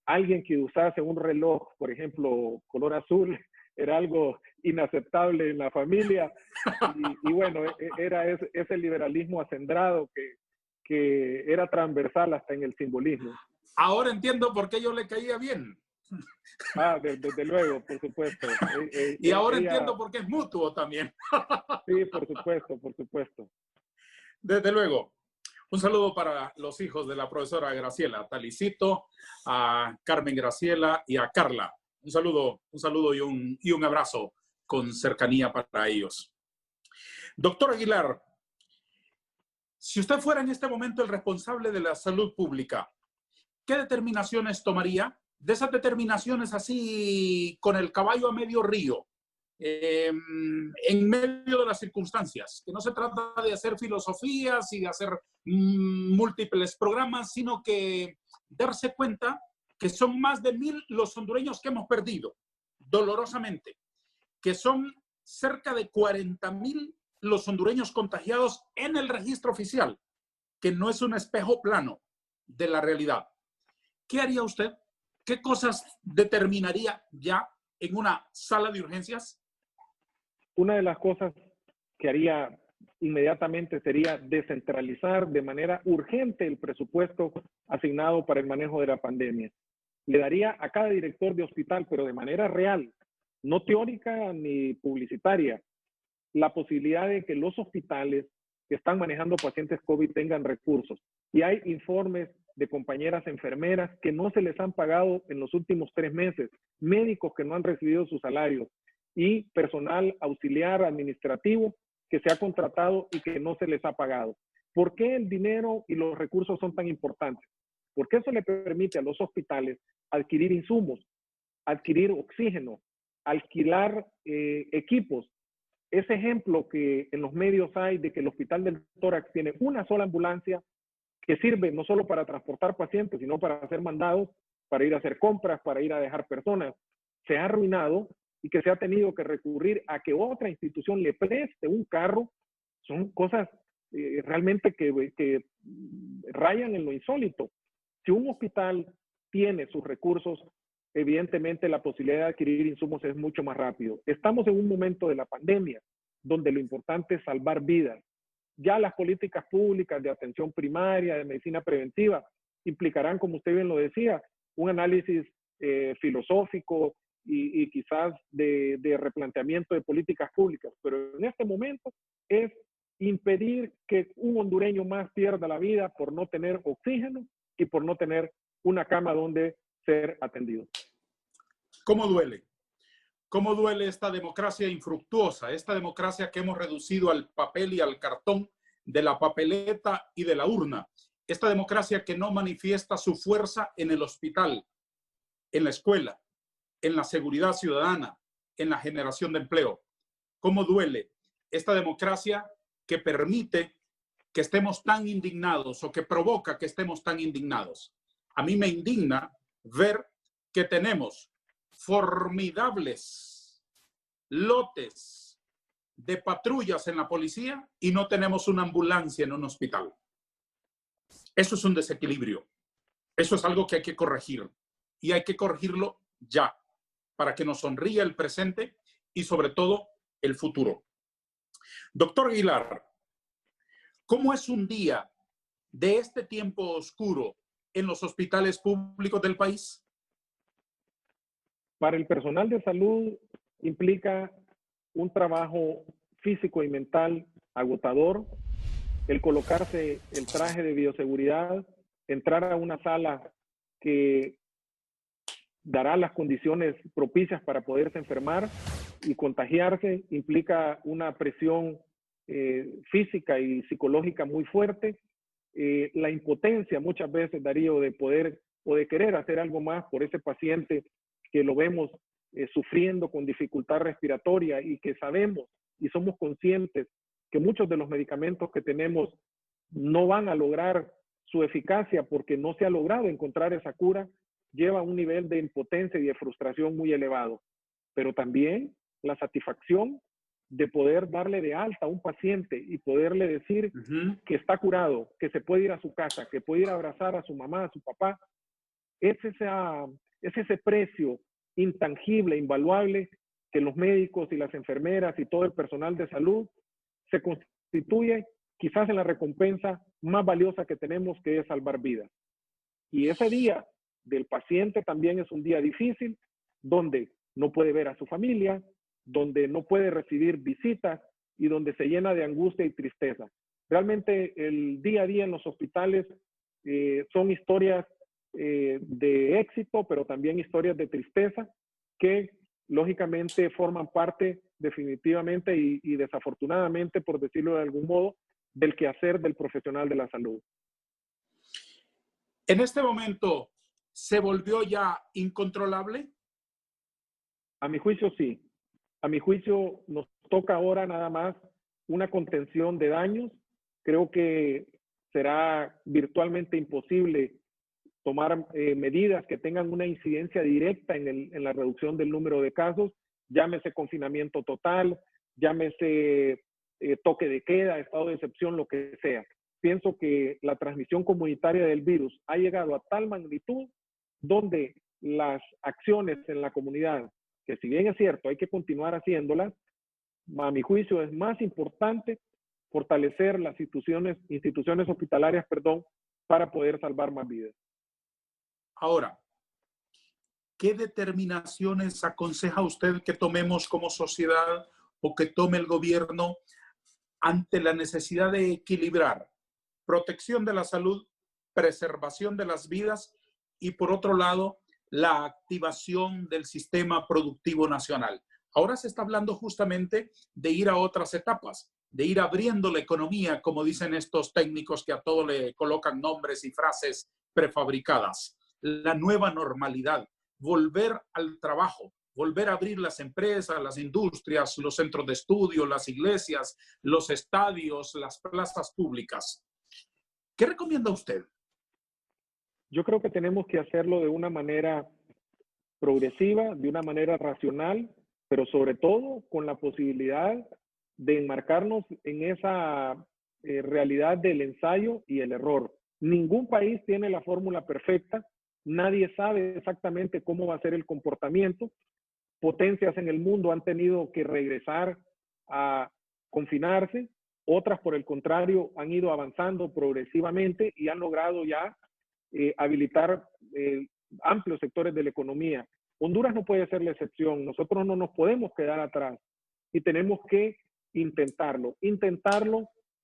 Speaker 3: alguien que usase un reloj, por ejemplo, color azul, era algo inaceptable en la familia. Y bueno, era ese liberalismo acendrado que era transversal hasta en el simbolismo.
Speaker 2: Ahora entiendo por qué yo le caía bien.
Speaker 3: Desde luego, por supuesto.
Speaker 2: Y ahora entiendo por qué es mutuo también.
Speaker 3: Sí, por supuesto, por supuesto.
Speaker 2: Desde luego. Un saludo para los hijos de la profesora Graciela, a Talicito, a Carmen Graciela y a Carla. Un saludo y un abrazo con cercanía para ellos. Doctor Aguilar, si usted fuera en este momento el responsable de la salud pública, ¿qué determinaciones tomaría? De esas determinaciones así, con el caballo a medio río, en medio de las circunstancias, que no se trata de hacer filosofías y de hacer múltiples programas, sino que darse cuenta que son más de 1,000 los hondureños que hemos perdido, dolorosamente, que son cerca de 40,000 los hondureños contagiados en el registro oficial, que no es un espejo plano de la realidad. ¿Qué haría usted? ¿Qué cosas determinaría ya en una sala de urgencias?
Speaker 3: Una de las cosas que haría inmediatamente sería descentralizar de manera urgente el presupuesto asignado para el manejo de la pandemia. Le daría a cada director de hospital, pero de manera real, no teórica ni publicitaria, la posibilidad de que los hospitales que están manejando pacientes COVID tengan recursos. Y hay informes de compañeras enfermeras que no se les han pagado en los últimos 3 meses, médicos que no han recibido su salario y personal auxiliar administrativo que se ha contratado y que no se les ha pagado. ¿Por qué el dinero y los recursos son tan importantes? Porque eso le permite a los hospitales adquirir insumos, adquirir oxígeno, alquilar equipos. Ese ejemplo que en los medios hay de que el Hospital del Tórax tiene una sola ambulancia que sirve no solo para transportar pacientes, sino para hacer mandados, para ir a hacer compras, para ir a dejar personas, se ha arruinado y que se ha tenido que recurrir a que otra institución le preste un carro. Son cosas realmente que rayan en lo insólito. Si un hospital tiene sus recursos, evidentemente la posibilidad de adquirir insumos es mucho más rápido. Estamos en un momento de la pandemia donde lo importante es salvar vidas. Ya las políticas públicas de atención primaria, de medicina preventiva, implicarán, como usted bien lo decía, un análisis filosófico y quizás de replanteamiento de políticas públicas. Pero en este momento es impedir que un hondureño más pierda la vida por no tener oxígeno y por no tener una cama donde ser atendido.
Speaker 2: ¿Cómo duele? ¿Cómo duele esta democracia infructuosa? Esta democracia que hemos reducido al papel y al cartón de la papeleta y de la urna. Esta democracia que no manifiesta su fuerza en el hospital, en la escuela, en la seguridad ciudadana, en la generación de empleo. ¿Cómo duele esta democracia que permite que estemos tan indignados o que provoca que estemos tan indignados? A mí me indigna ver que tenemos formidables lotes de patrullas en la policía y no tenemos una ambulancia en un hospital. Eso es un desequilibrio. Eso es algo que hay que corregir y hay que corregirlo ya para que nos sonría el presente y sobre todo el futuro. Doctor Aguilar, ¿cómo es un día de este tiempo oscuro en los hospitales públicos del país?
Speaker 3: Para el personal de salud implica un trabajo físico y mental agotador, el colocarse el traje de bioseguridad, entrar a una sala que dará las condiciones propicias para poderse enfermar y contagiarse, implica una presión física y psicológica muy fuerte, la impotencia muchas veces, Darío, de poder o de querer hacer algo más por ese paciente que lo vemos sufriendo con dificultad respiratoria y que sabemos y somos conscientes que muchos de los medicamentos que tenemos no van a lograr su eficacia porque no se ha logrado encontrar esa cura, lleva a un nivel de impotencia y de frustración muy elevado. Pero también la satisfacción de poder darle de alta a un paciente y poderle decir que está curado, que se puede ir a su casa, que puede ir a abrazar a su mamá, a su papá, es ese precio intangible, invaluable, que los médicos y las enfermeras y todo el personal de salud se constituye quizás en la recompensa más valiosa que tenemos, que es salvar vidas. Y ese día del paciente también es un día difícil, donde no puede ver a su familia, donde no puede recibir visitas y donde se llena de angustia y tristeza. Realmente el día a día en los hospitales son historias de éxito, pero también historias de tristeza que lógicamente forman parte definitivamente y desafortunadamente, por decirlo de algún modo, del quehacer del profesional de la salud.
Speaker 2: En este momento, ¿se volvió ya incontrolable?
Speaker 3: A mi juicio, sí. A mi juicio, nos toca ahora nada más una contención de daños. Creo que será virtualmente imposible tomar medidas que tengan una incidencia directa en la reducción del número de casos, llámese confinamiento total, llámese toque de queda, estado de excepción, lo que sea. Pienso que la transmisión comunitaria del virus ha llegado a tal magnitud donde las acciones en la comunidad, que si bien es cierto, hay que continuar haciéndolas, a mi juicio es más importante fortalecer las instituciones hospitalarias, para poder salvar más vidas.
Speaker 2: Ahora, ¿qué determinaciones aconseja usted que tomemos como sociedad o que tome el gobierno ante la necesidad de equilibrar protección de la salud, preservación de las vidas y, por otro lado, la activación del sistema productivo nacional? Ahora se está hablando justamente de ir a otras etapas, de ir abriendo la economía, como dicen estos técnicos que a todo le colocan nombres y frases prefabricadas. La nueva normalidad, volver al trabajo, volver a abrir las empresas, las industrias, los centros de estudio, las iglesias, los estadios, las plazas públicas. ¿Qué recomienda usted?
Speaker 3: Yo creo que tenemos que hacerlo de una manera progresiva, de una manera racional, pero sobre todo con la posibilidad de enmarcarnos en esa realidad del ensayo y el error. Ningún país tiene la fórmula perfecta, nadie sabe exactamente cómo va a ser el comportamiento. Potencias en el mundo han tenido que regresar a confinarse, otras por el contrario han ido avanzando progresivamente y han logrado ya habilitar amplios sectores de la economía. Honduras no puede ser la excepción. Nosotros no nos podemos quedar atrás y tenemos que intentarlo,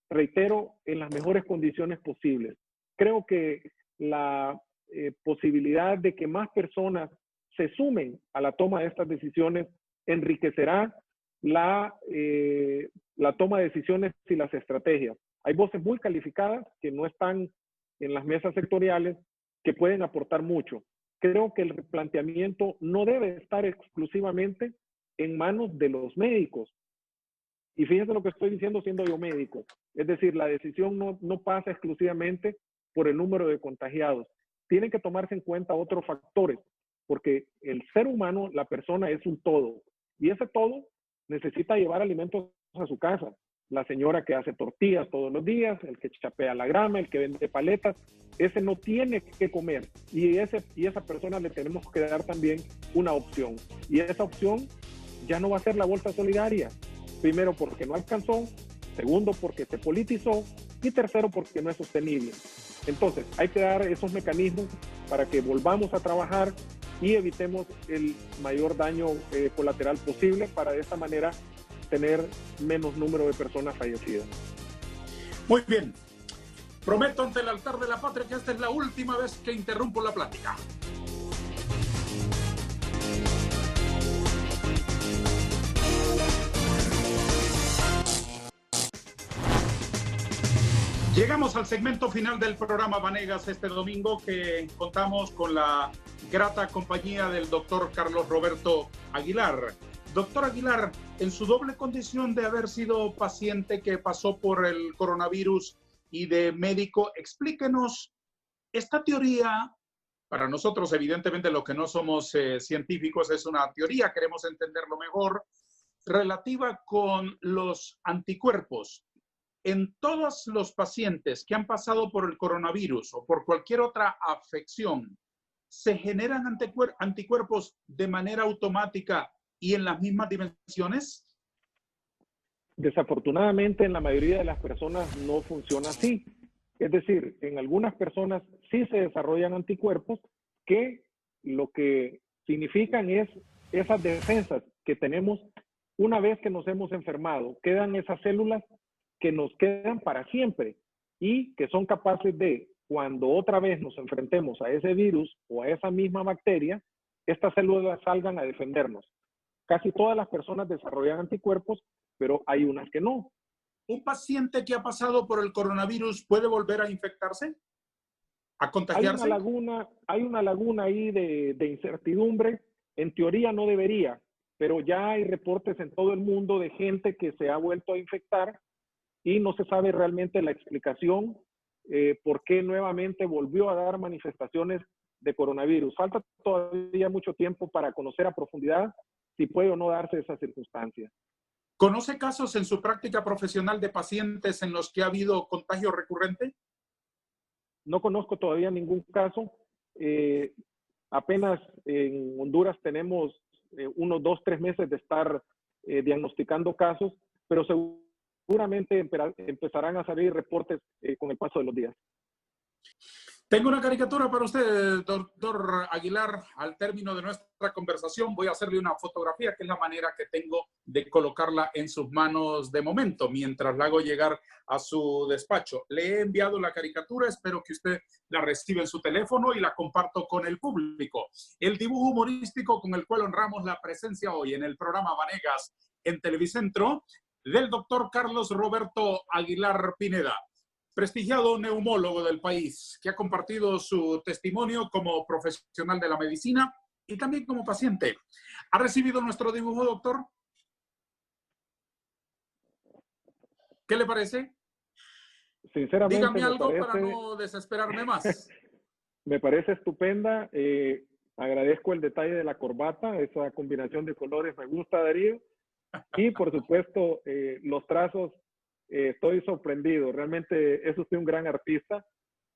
Speaker 3: reitero, en las mejores condiciones posibles. Creo que la posibilidad de que más personas se sumen a la toma de estas decisiones enriquecerá la toma de decisiones y las estrategias. Hay voces muy calificadas que no están en las mesas sectoriales que pueden aportar mucho. Creo que el planteamiento no debe estar exclusivamente en manos de los médicos. Y fíjense lo que estoy diciendo siendo yo médico. Es decir, la decisión no pasa exclusivamente por el número de contagiados. Tienen que tomarse en cuenta otros factores, porque el ser humano, la persona, es un todo. Y ese todo necesita llevar alimentos a su casa. La señora que hace tortillas todos los días, el que chapea la grama, el que vende paletas, ese no tiene que comer. Y esa persona le tenemos que dar también una opción. Y esa opción ya no va a ser la bolsa solidaria. Primero, porque no alcanzó. Segundo, porque se politizó. Y tercero, porque no es sostenible. Entonces, hay que dar esos mecanismos para que volvamos a trabajar y evitemos el mayor daño colateral posible para de esta manera tener menos número de personas fallecidas.
Speaker 2: Muy bien. Prometo ante el altar de la patria que esta es la última vez que interrumpo la plática. Llegamos al segmento final del programa Vanegas este domingo, que contamos con la grata compañía del doctor Carlos Roberto Aguilar. Doctor Aguilar, en su doble condición de haber sido paciente que pasó por el coronavirus y de médico, explíquenos esta teoría. Para nosotros, evidentemente, lo que no somos científicos es una teoría, queremos entenderlo mejor, relativa con los anticuerpos. En todos los pacientes que han pasado por el coronavirus o por cualquier otra afección, ¿se generan anticuerpos de manera automática y en las mismas dimensiones?
Speaker 3: Desafortunadamente, en la mayoría de las personas no funciona así. Es decir, en algunas personas sí se desarrollan anticuerpos que lo que significan es esas defensas que tenemos una vez que nos hemos enfermado. Quedan esas células que nos quedan para siempre y que son capaces de, cuando otra vez nos enfrentemos a ese virus o a esa misma bacteria, estas células salgan a defendernos. Casi todas las personas desarrollan anticuerpos, pero hay unas que no.
Speaker 2: ¿Un paciente que ha pasado por el coronavirus puede volver a infectarse? ¿A contagiarse?
Speaker 3: Hay una laguna ahí de incertidumbre. En teoría no debería, pero ya hay reportes en todo el mundo de gente que se ha vuelto a infectar y no se sabe realmente la explicación por qué nuevamente volvió a dar manifestaciones de coronavirus. Falta todavía mucho tiempo para conocer a profundidad si puede o no darse esa circunstancia.
Speaker 2: ¿Conoce casos en su práctica profesional de pacientes en los que ha habido contagio recurrente?
Speaker 3: No conozco todavía ningún caso. Apenas en Honduras tenemos unos 2, 3 meses de estar diagnosticando casos, pero seguramente empezarán a salir reportes con el paso de los días.
Speaker 2: Tengo una caricatura para usted, doctor Aguilar. Al término de nuestra conversación voy a hacerle una fotografía, que es la manera que tengo de colocarla en sus manos de momento, mientras la hago llegar a su despacho. Le he enviado la caricatura, espero que usted la reciba en su teléfono y la comparto con el público. El dibujo humorístico con el cual honramos la presencia hoy en el programa Vanegas en Televicentro del doctor Carlos Roberto Aguilar Pineda, prestigiado neumólogo del país, que ha compartido su testimonio como profesional de la medicina y también como paciente. ¿Ha recibido nuestro dibujo, doctor? ¿Qué le parece?
Speaker 3: Sinceramente,
Speaker 2: dígame algo para no desesperarme más.
Speaker 3: Me parece estupenda. Agradezco el detalle de la corbata, esa combinación de colores me gusta, Darío. Y por supuesto, los trazos. Estoy sorprendido, realmente es usted un gran artista.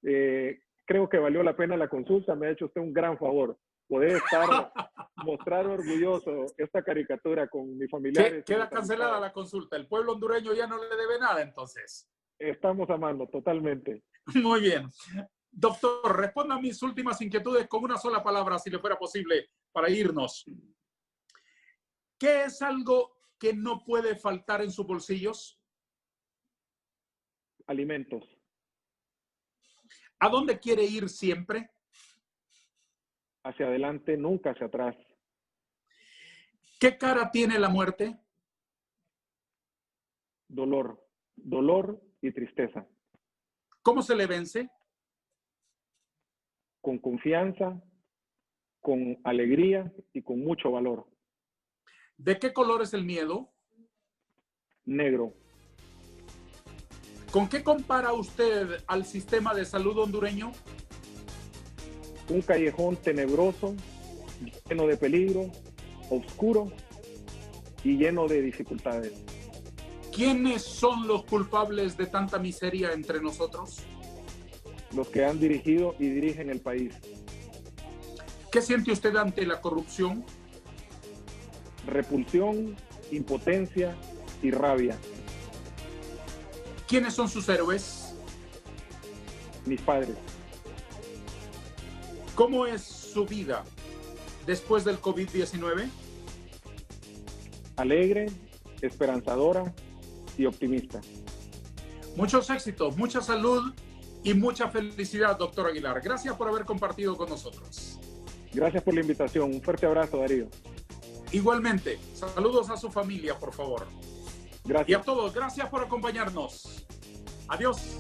Speaker 3: Creo que valió la pena la consulta, me ha hecho usted un gran favor. Poder mostrar orgulloso esta caricatura con mis familiares.
Speaker 2: Queda cancelada la consulta, el pueblo hondureño ya no le debe nada entonces.
Speaker 3: Estamos a mano, totalmente.
Speaker 2: Muy bien. Doctor, responda a mis últimas inquietudes con una sola palabra, si le fuera posible, para irnos. ¿Qué es algo que no puede faltar en sus bolsillos?
Speaker 3: Alimentos.
Speaker 2: ¿A dónde quiere ir siempre?
Speaker 3: Hacia adelante, nunca hacia atrás.
Speaker 2: ¿Qué cara tiene la muerte?
Speaker 3: Dolor. Dolor y tristeza.
Speaker 2: ¿Cómo se le vence?
Speaker 3: Con confianza, con alegría y con mucho valor.
Speaker 2: ¿De qué color es el miedo?
Speaker 3: Negro.
Speaker 2: ¿Con qué compara usted al sistema de salud hondureño?
Speaker 3: Un callejón tenebroso, lleno de peligro, oscuro y lleno de dificultades.
Speaker 2: ¿Quiénes son los culpables de tanta miseria entre nosotros?
Speaker 3: Los que han dirigido y dirigen el país.
Speaker 2: ¿Qué siente usted ante la corrupción?
Speaker 3: Repulsión, impotencia y rabia.
Speaker 2: ¿Quiénes son sus héroes?
Speaker 3: Mis padres.
Speaker 2: ¿Cómo es su vida después del COVID-19?
Speaker 3: Alegre, esperanzadora y optimista.
Speaker 2: Muchos éxitos, mucha salud y mucha felicidad, doctor Aguilar. Gracias por haber compartido con nosotros.
Speaker 3: Gracias por la invitación. Un fuerte abrazo, Darío.
Speaker 2: Igualmente, saludos a su familia, por favor.
Speaker 3: Gracias.
Speaker 2: Y a todos, gracias por acompañarnos. Adiós.